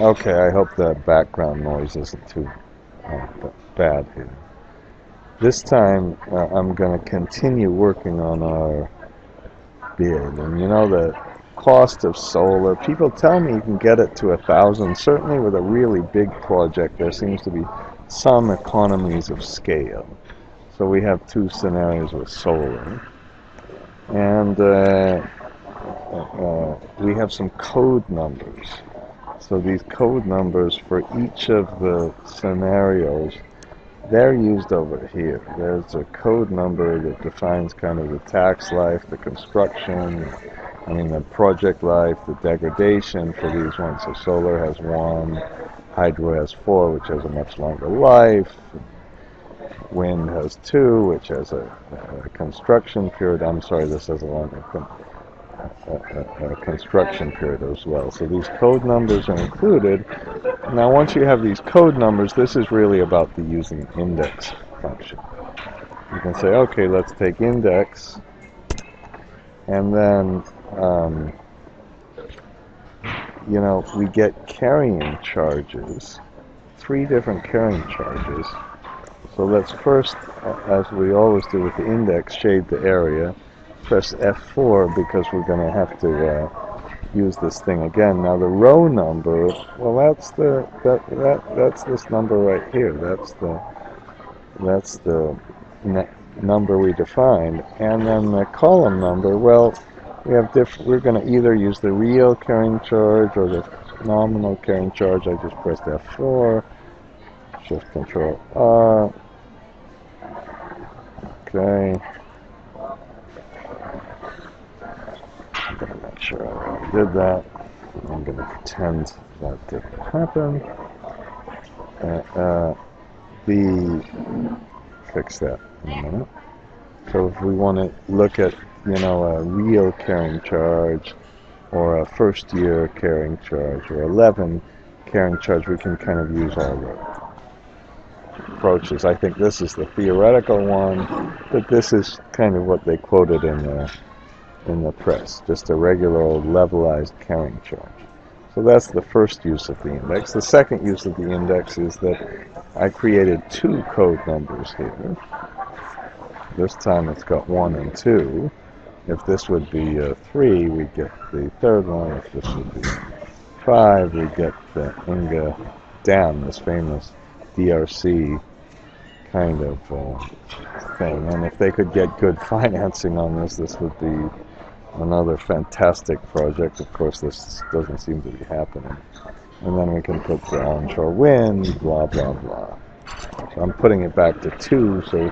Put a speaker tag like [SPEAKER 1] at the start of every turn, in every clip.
[SPEAKER 1] Okay, I hope the background noise isn't too bad here. This time I'm going to continue working on our bid. And you know, the cost of solar, people tell me you can get it to 1,000. Certainly with a really big project, there seems to be some economies of scale. So we have two scenarios with solar. And we have some code numbers. So these code numbers for each of the scenarios, they're used over here. There's a code number that defines kind of the tax life, the construction, the project life, the degradation for these ones. So solar has 1, hydro has 4, which has a much longer life. Wind has 2, which has a construction period. I'm sorry, this has a longer construction period as well. So these code numbers are included. Now once you have these code numbers, this is really about the using index function. You can say, okay, let's take index, and then we get carrying charges, 3 different carrying charges. So let's first, as we always do with the index, shade the area. Press F4 because we're going to have to use this thing again. Now the row number, well, that's this number right here. That's the number we defined. And then the column number, well, we're going to either use the real carrying charge or the nominal carrying charge. I just pressed F4, Shift Control R. Okay. I'm going to make sure I already did that. I'm going to pretend that didn't happen. Fix that in a minute. So if we want to look at, a real carrying charge or a first year carrying charge or 11 carrying charge, we can kind of use all the approaches. I think this is the theoretical one, but this is kind of what they quoted in the press, just a regular old levelized carrying charge. So that's the first use of the index. The second use of the index is that I created 2 code numbers here. This time it's got 1 and 2. If this would be 3, we'd get the third one. If this would be 5, we'd get the Inga Dam, this famous DRC kind of thing. And if they could get good financing on this, this would be another fantastic project. Of course, this doesn't seem to be happening. And then we can put the onshore wind, blah, blah, blah. So I'm putting it back to 2. So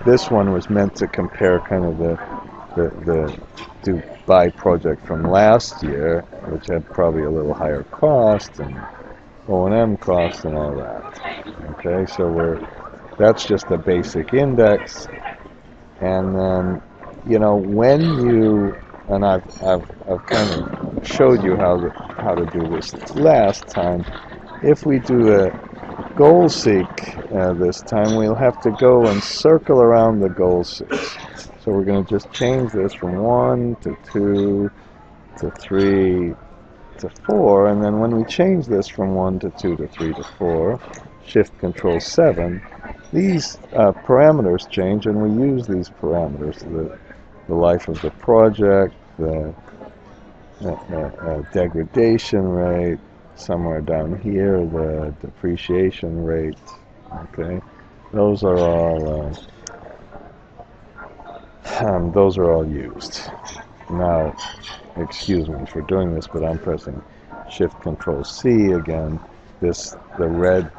[SPEAKER 1] this one was meant to compare kind of the Dubai project from last year, which had probably a little higher cost and O&M cost and all that. Okay, so that's just a basic index. And then, when you, and I've kind of showed you how to do this last time. If we do a goal seek this time, we'll have to go and circle around the goal seeks. So we're going to just change this from 1 to 2 to 3 to 4, and then when we change this from 1 to 2 to 3 to 4, Shift Control 7, these parameters change, and we use these parameters: the life of the project, the degradation rate, somewhere down here, the depreciation rate. Okay, those are all used. Now, excuse me for doing this, but I'm pressing Shift Control C again. The red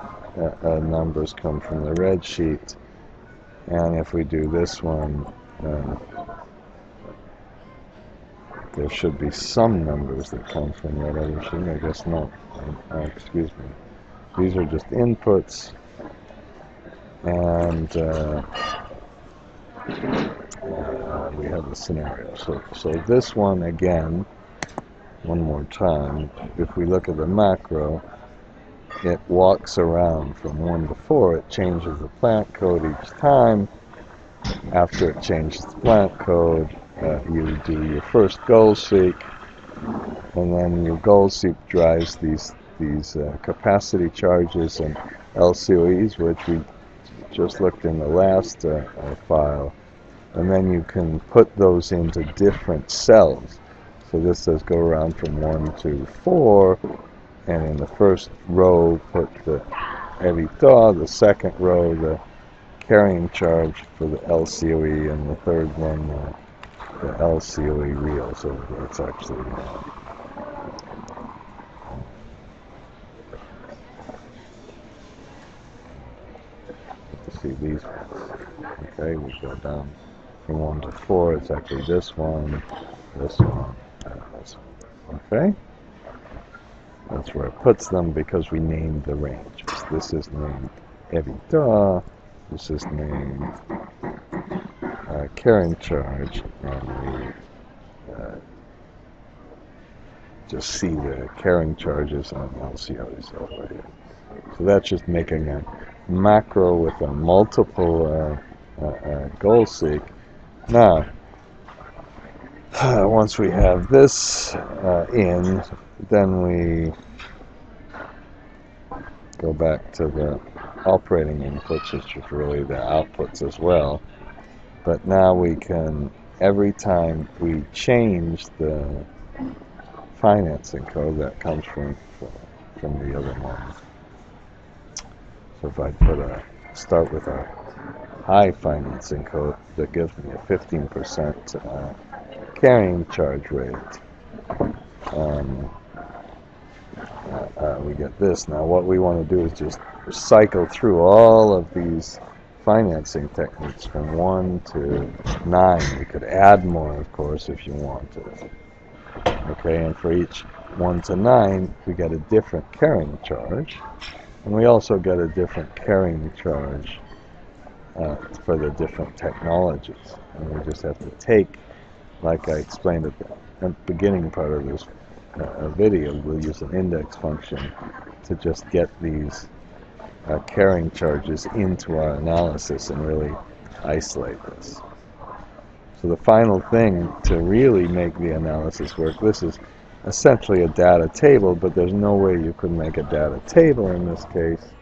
[SPEAKER 1] numbers come from the red sheet, and if we do this one, there should be some numbers that come from that other sheet. I guess not. Excuse me. These are just inputs, and we have the scenario. So this one again, one more time. If we look at the macro, it walks around from 1 to 4. It changes the plant code each time. After it changes the plant code, you do your first goal seek, and then your goal seek drives these these capacity charges and LCOEs, which we just looked in the last file, and then you can put those into different cells. So this says go around from 1 to 4, and in the first row put the EBITDA, the second row the carrying charge for the LCOE, and the third one the LCOE real. So it's actually to see these ones. Okay, we go down from 1 to 4. It's actually this one, and this one. Okay, that's where it puts them because we named the ranges. This is named EBITDA. This is named carrying charge, and we just see the carrying charges and LCOs over here. So that's just making a macro with a multiple goal seek. Now, once we have this in, then we go back to the operating inputs, which is really the outputs as well. But now we can, every time we change the financing code, that comes from the other one. So if I start with a high financing code, that gives me a 15% carrying charge rate. We get this. Now what we want to do is just cycle through all of these financing techniques from 1 to 9. We could add more, of course, if you wanted. Okay, and for each 1 to 9, we get a different carrying charge, and we also get a different carrying charge for the different technologies. And we just have to take, like I explained at the beginning part of this video, we'll use an index function to just get these carrying charges into our analysis and really isolate this. So the final thing to really make the analysis work, this is essentially a data table, but there's no way you could make a data table in this case.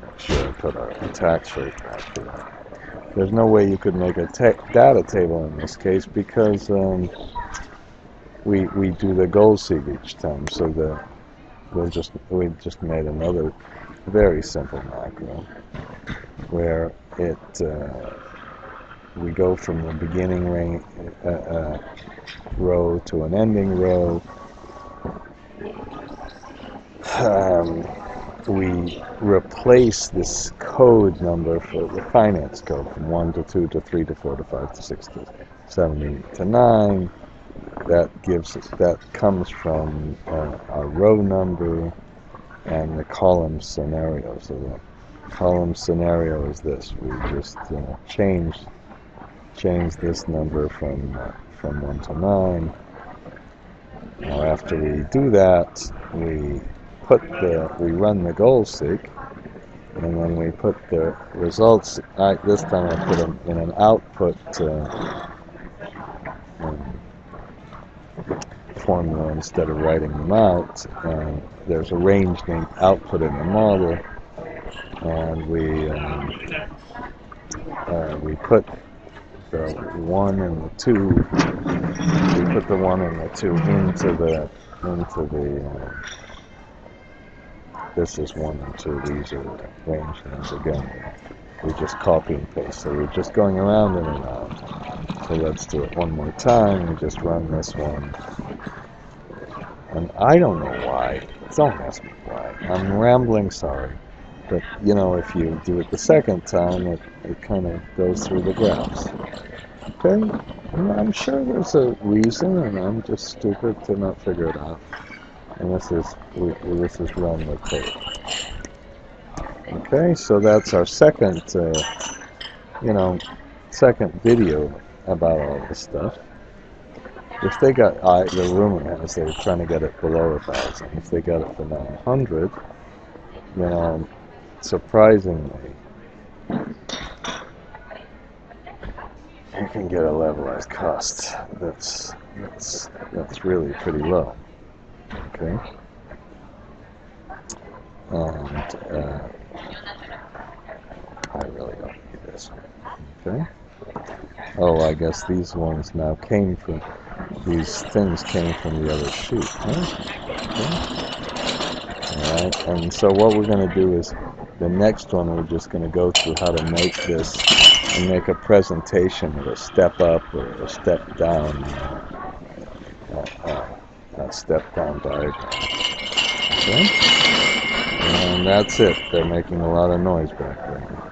[SPEAKER 1] Make sure I put our tax rate back here. There's no way you could make a data table in this case because we do the goal seek each time. So we just made another very simple macro where we go from the beginning row to an ending row. We replace this code number for the finance code from 1 to 2 to 3 to 4 to 5 to 6 to 7 to 9. That comes from our row number and the column scenario. So the column scenario is this. We just change this number from 1 to 9. Now after we do that, we run the goal seek, and when we put the results, this time I put them in an output formula instead of writing them out. There's a range named output in the model, and we put the 1 and the 2. We put the 1 and the 2 into the this is 1 and 2. These are the range names again. We just copy and paste. So we're just going around and around. So let's do it one more time. We just run this one. And I don't know why. Don't ask me why. I'm rambling, sorry. But, if you do it the second time, it kind of goes through the graphs. Okay? I'm sure there's a reason, and I'm just stupid to not figure it out. And this is run with code. Okay, so that's our second video about all this stuff. If they got, the rumor has they were trying to get it below 1,000. If they got it for 900, surprisingly, you can get a levelized cost that's really pretty low. Okay, And I really don't need this. Okay. Oh, I guess these ones now came from, these things came from the other sheet. Huh? Okay. Alright, and so what we're going to do is, the next one we're just going to go through how to make this and make a presentation of a step up or a step down, step down diagram. Okay? And that's it. They're making a lot of noise back there.